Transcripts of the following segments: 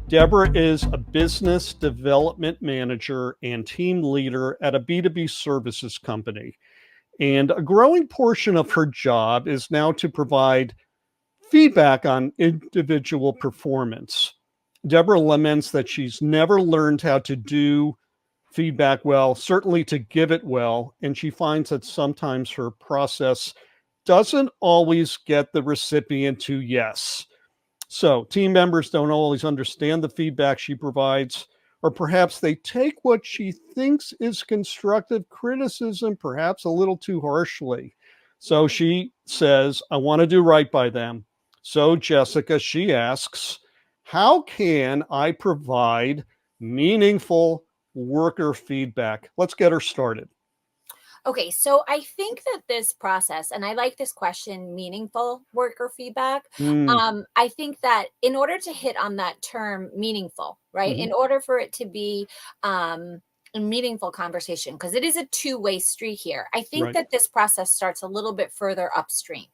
Debra is a business development manager and team leader at a B2B services company. And a growing portion of her job is now to provide feedback on individual performance. Debra laments that she's never learned how to do feedback well, certainly to give it well, and she finds that sometimes her process doesn't always get the recipient to yes. So team members don't always understand the feedback she provides, or perhaps they take what she thinks is constructive criticism perhaps a little too harshly. So she says, I want to do right by them. So Jessica, she asks, how can I provide meaningful worker feedback? Let's get her started. Okay, so I think that this process, and I like this question, meaningful worker feedback. Mm, I think that in order to hit on that term meaningful, right? mhm. In order for it to be a meaningful conversation, because it is a two-way street here, I think Right. that this process starts a little bit further upstream.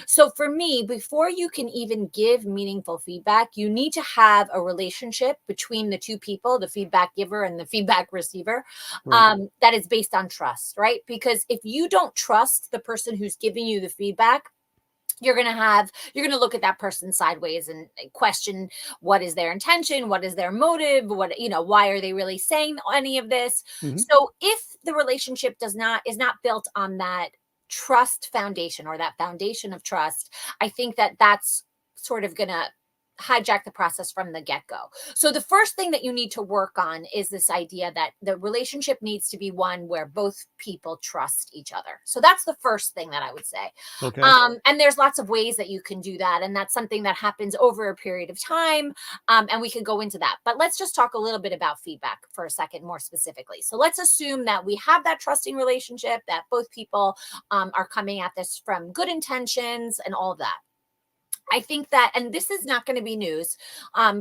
So for me, before you can even give meaningful feedback, you need to have a relationship between the two people, the feedback giver and the feedback receiver, Right. that is based on trust, right? Because if you don't trust the person who's giving you the feedback, you're going to look at that person sideways and question what is their intention, what is their motive, why are they really saying any of this. Mhm. So if the relationship is not built on that trust foundation, or that foundation of trust, I think that that's sort of going to hijack the process from the get-go. So the first thing that you need to work on is this idea that the relationship needs to be one where both people trust each other. So that's the first thing that I would say. Okay. And there's lots of ways that you can do that. And that's something that happens over a period of time. And we can go into that. But let's just talk a little bit about feedback for a second, more specifically. So let's assume that we have that trusting relationship, that both people are coming at this from good intentions and all of that. I think that, and this is not going to be news,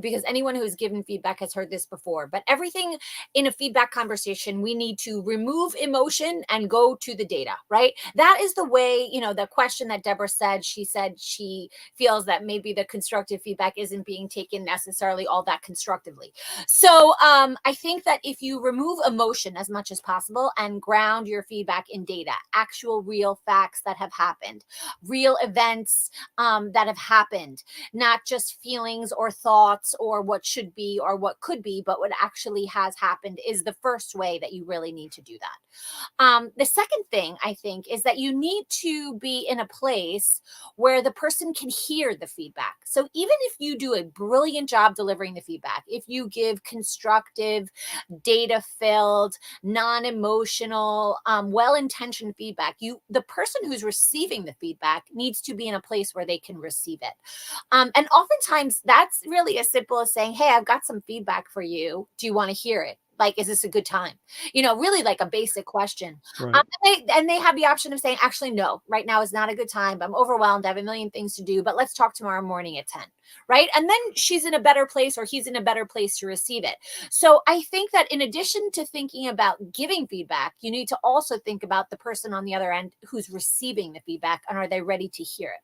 because anyone who's given feedback has heard this before, but everything in a feedback conversation, we need to remove emotion and go to the data, right? That is the way, the question that Debra said, she said she feels that maybe the constructive feedback isn't being taken necessarily all that constructively. So I think that if you remove emotion as much as possible and ground your feedback in data, actual real facts that have happened, real events that have happened, not just feelings or thoughts or what should be or what could be, but what actually has happened, is the first way that you really need to do that. The second thing I think is that you need to be in a place where the person can hear the feedback. So even if you do a brilliant job delivering the feedback, if you give constructive, data filled, non-emotional, well-intentioned feedback, the person who's receiving the feedback needs to be in a place where they can receive it. And oftentimes that's really as simple as saying, hey, I've got some feedback for you. Do you want to hear it? Like, is this a good time? Really like a basic question. Right. And they have the option of saying, actually, no, right now is not a good time. I'm overwhelmed. I have a million things to do, but let's talk tomorrow morning at 10. Right. And then she's in a better place, or he's in a better place to receive it. So I think that in addition to thinking about giving feedback, you need to also think about the person on the other end who's receiving the feedback, and are they ready to hear it?